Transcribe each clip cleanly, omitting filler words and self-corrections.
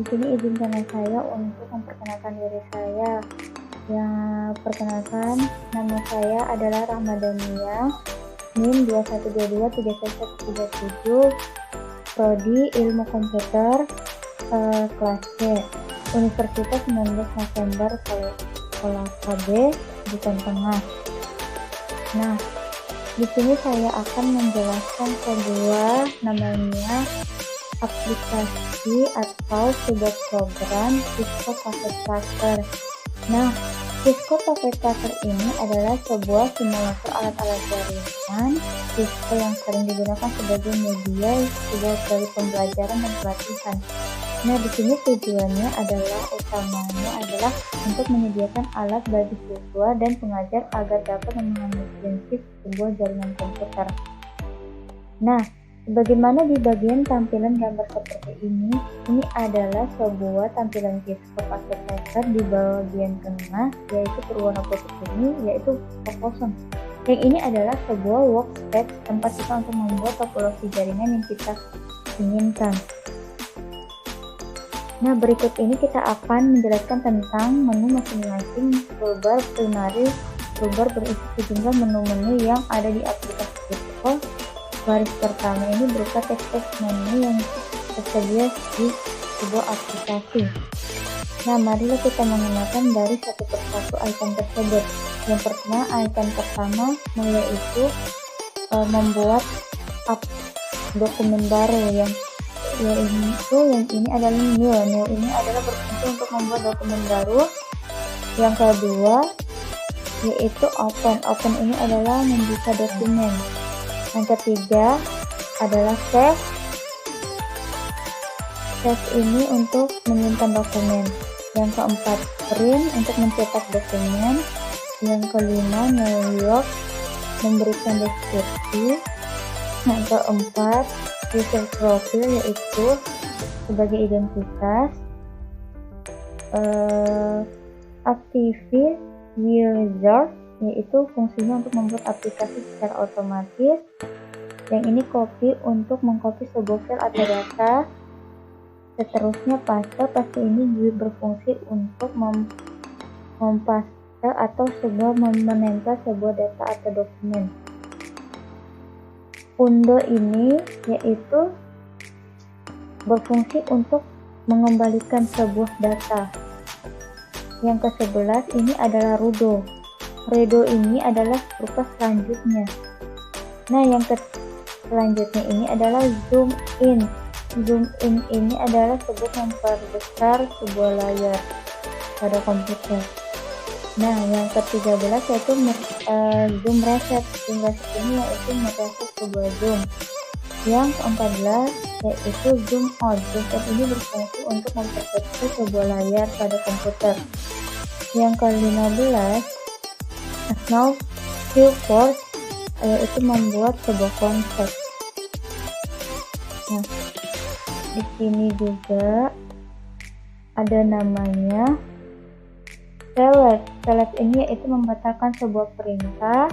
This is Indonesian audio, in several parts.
di sini izinkan saya untuk memperkenalkan diri saya. Perkenalkan, nama saya adalah Rahmadania, NIM 21223137, Prodi Ilmu Komputer, kelas C, Universitas 19 November, Sekolah KB, Bukan Tengah. Nah, di sini saya akan menjelaskan sebuah namanya aplikasi atau sebuah program Cisco Packet Tracker. Nah, Cisco Packet Tracker ini adalah sebuah simulator alat-alat jaringan Cisco yang sering digunakan sebagai media dari pembelajaran dan pelatihan. Nah, di sini tujuannya utamanya adalah untuk menyediakan alat bagi siswa dan pengajar agar dapat memahami prinsip sebuah jaringan komputer. Nah, bagaimana di bagian tampilan gambar seperti ini adalah sebuah tampilan Cisco Packet Tracker di bagian tengah, yaitu berwarna putih ini, yaitu kosong. Yang ini adalah sebuah workspace tempat kita untuk membuat topologi jaringan yang kita inginkan. Nah, berikut ini kita akan menjelaskan tentang menu masing-masing toolbar primary. Toolbar berisi sejumlah menu-menu yang ada di aplikasi Cisco. Baris pertama ini berupa teks-teks menu yang tersedia di sebuah aplikasi. Nah, marilah kita mengenalkan dari satu persatu icon tersebut. Yang pertama yaitu membuat dokumen baru yang ini adalah new ini adalah berfungsi untuk membuat dokumen baru. Yang kedua yaitu open ini adalah membuka dokumen. Yang ketiga adalah save ini untuk menyimpan dokumen. Yang keempat print untuk mencetak dokumen. Yang kelima New York memberikan deskripsi. Yang keempat user profile yaitu sebagai identitas. Activate user yaitu fungsinya untuk membuat aplikasi secara otomatis. Yang ini copy untuk mengcopy sebuah file atau data. Seterusnya paste ini juga berfungsi untuk mempaste atau menempel sebuah data atau dokumen. Undo ini yaitu berfungsi untuk mengembalikan sebuah data. Yang ke-11 ini adalah Rudo. Rudo ini adalah berupa selanjutnya. Nah, yang selanjutnya ini adalah zoom in. Zoom in ini adalah sebuah memperbesar sebuah layar pada komputer. Nah, yang ke-13 yaitu zoom reset. Zoom reset ini yaitu mereset sebuah zoom. Yang ke-14 yaitu zoom out. Zoom out ini berfungsi untuk memperbesar sebuah layar pada komputer. Yang ke-15 now viewport yaitu membuat sebuah konsep. Nah, di sini juga ada namanya select. Select ini yaitu membatalkan sebuah perintah.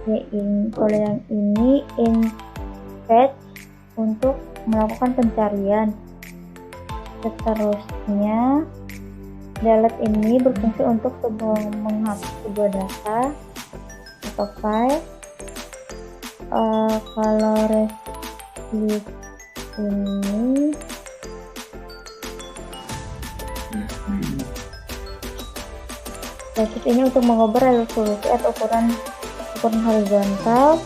Kalau yang ini inspect untuk melakukan pencarian. Seterusnya delete ini berfungsi untuk menghapus sebuah data atau file. Kalau resist ini resist ini untuk mengubah resolusi atau ukuran horizontal.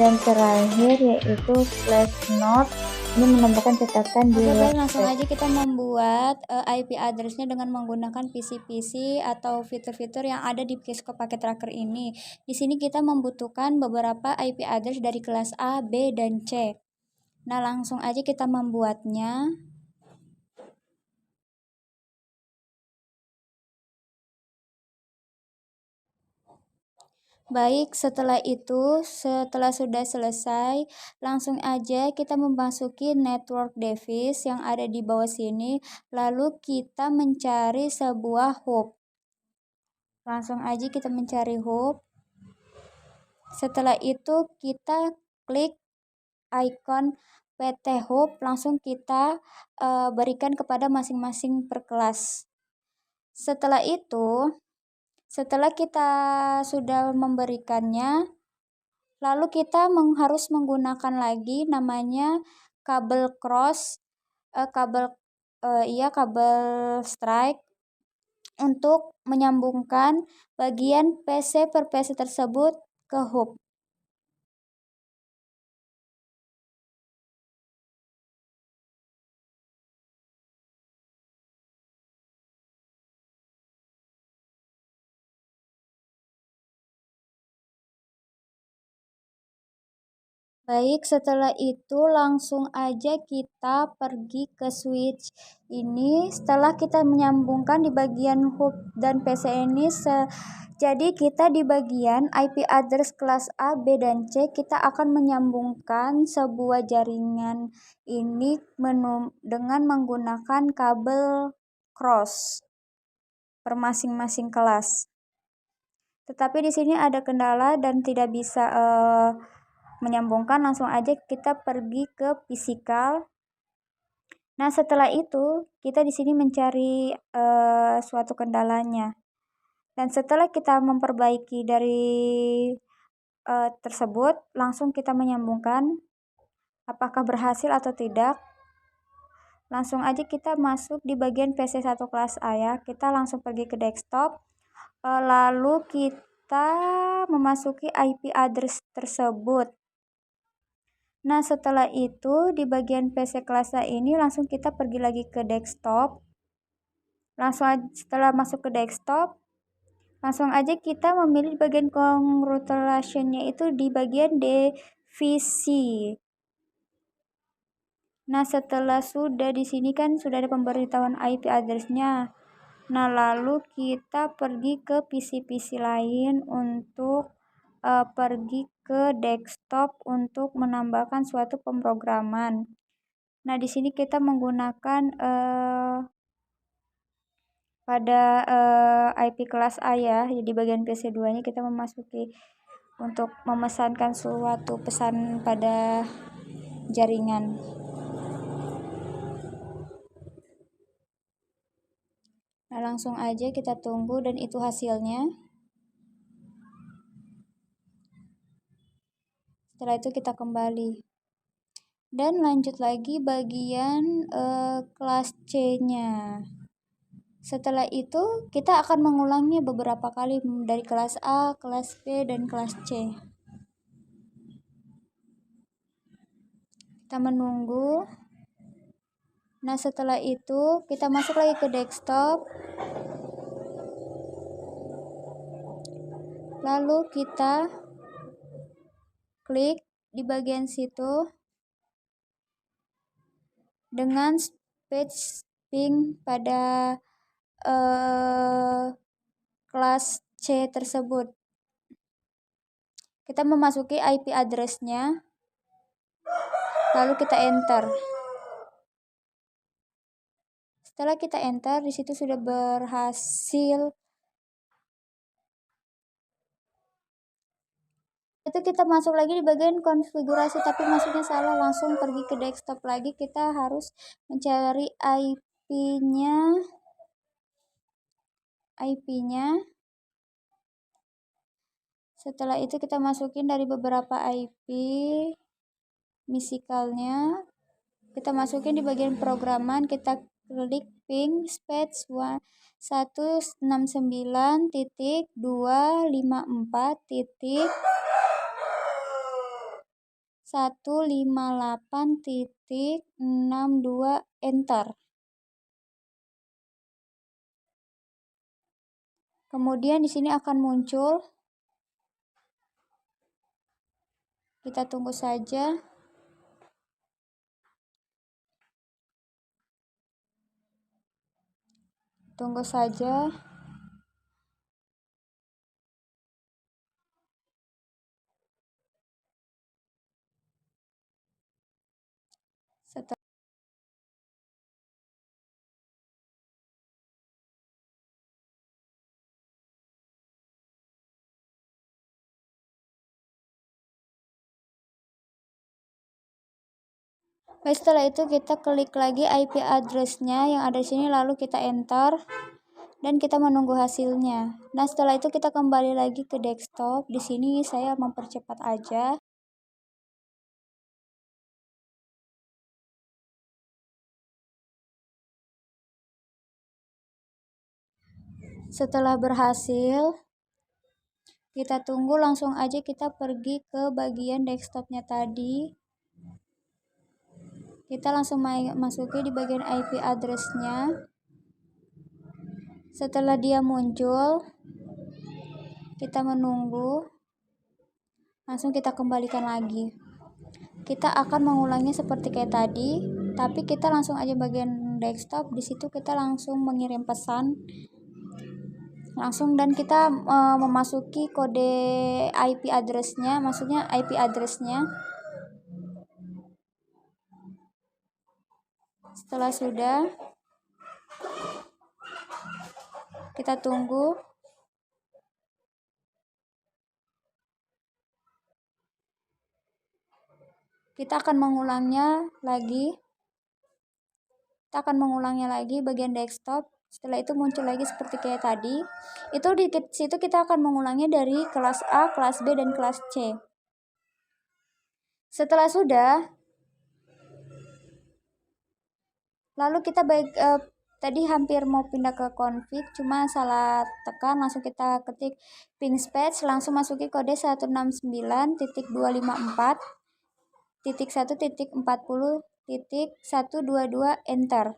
Dan terakhir yaitu flash note ini menambahkan catatan di web. Langsung aja kita membuat IP address-nya dengan menggunakan PC atau fitur-fitur yang ada di Cisco Packet Tracker ini. Di sini kita membutuhkan beberapa IP address dari kelas A, B, dan C. Nah, langsung aja kita membuatnya. Baik, setelah sudah selesai, langsung aja kita memasuki network device yang ada di bawah sini, lalu kita mencari sebuah hub. Langsung aja kita mencari hub. Setelah itu kita klik icon PT Hub langsung kita berikan kepada masing-masing per kelas. Setelah itu, setelah kita sudah memberikannya, lalu kita harus menggunakan lagi namanya kabel cross, kabel strike untuk menyambungkan bagian PC per PC tersebut ke hub. Baik, setelah itu langsung aja kita pergi ke switch ini. Setelah kita menyambungkan di bagian hub dan PC ini, jadi kita di bagian IP address kelas A, B, dan C, kita akan menyambungkan sebuah jaringan ini dengan menggunakan kabel cross per masing-masing kelas. Tetapi di sini ada kendala dan tidak bisa menyambungkan, langsung aja kita pergi ke physical. Nah, setelah itu kita di sini mencari suatu kendalanya. Dan setelah kita memperbaiki dari tersebut, langsung kita menyambungkan apakah berhasil atau tidak. Langsung aja kita masuk di bagian PC1 kelas A ya. Kita langsung pergi ke desktop. Lalu kita memasuki IP address tersebut. Nah, setelah itu di bagian PC kelas A ini langsung kita pergi lagi ke desktop. Setelah masuk ke desktop, langsung aja kita memilih bagian congratulationnya itu di bagian divisi. Nah, setelah sudah di sini kan sudah ada pemberitahuan IP address-nya. Nah, lalu kita pergi ke PC-PC lain untuk pergi ke desktop untuk menambahkan suatu pemrograman. Nah, di sini kita menggunakan pada IP kelas A ya. Jadi bagian PC2-nya kita memasuki untuk memesankan suatu pesan pada jaringan. Nah, langsung aja kita tunggu dan itu hasilnya. Setelah itu kita kembali. Dan lanjut lagi bagian kelas C-nya. Setelah itu kita akan mengulangnya beberapa kali dari kelas A, kelas B, dan kelas C. Kita menunggu. Nah, setelah itu kita masuk lagi ke desktop. Lalu kita klik di bagian situ dengan page ping pada kelas C tersebut. Kita memasuki IP address-nya, lalu kita enter. Setelah kita enter, di situ sudah berhasil. Itu kita masuk lagi di bagian konfigurasi, tapi masuknya salah, langsung pergi ke desktop lagi. Kita harus mencari IP-nya. Setelah itu kita masukin dari beberapa IP misalnya. Kita masukin di bagian programan, kita klik ping space 169.254.158.62 enter. Kemudian di sini akan muncul. Kita tunggu saja. Tunggu saja. Setelah Baik, setelah itu kita klik lagi IP address-nya yang ada di sini, lalu kita enter dan kita menunggu hasilnya. Nah, setelah itu kita kembali lagi ke desktop. Di sini saya mempercepat aja. Setelah berhasil, kita tunggu, langsung aja kita pergi ke bagian desktopnya tadi. Kita langsung masuki di bagian IP address-nya. Setelah dia muncul, kita menunggu, langsung kita kembalikan lagi. Kita akan mengulangnya seperti kayak tadi, tapi kita langsung aja bagian desktop. Di situ kita langsung mengirim pesan langsung, dan kita memasuki kode IP address-nya, maksudnya IP address-nya. Setelah sudah, kita tunggu. Kita akan mengulangnya lagi. Kita akan mengulangnya lagi bagian desktop. Setelah itu muncul lagi seperti kayak tadi. Itu di situ kita akan mengulangnya dari kelas A, kelas B, dan kelas C. Setelah sudah, lalu kita tadi hampir mau pindah ke config, cuma salah tekan, langsung kita ketik ping space, langsung masuki kode 169.254.1.40.122 enter.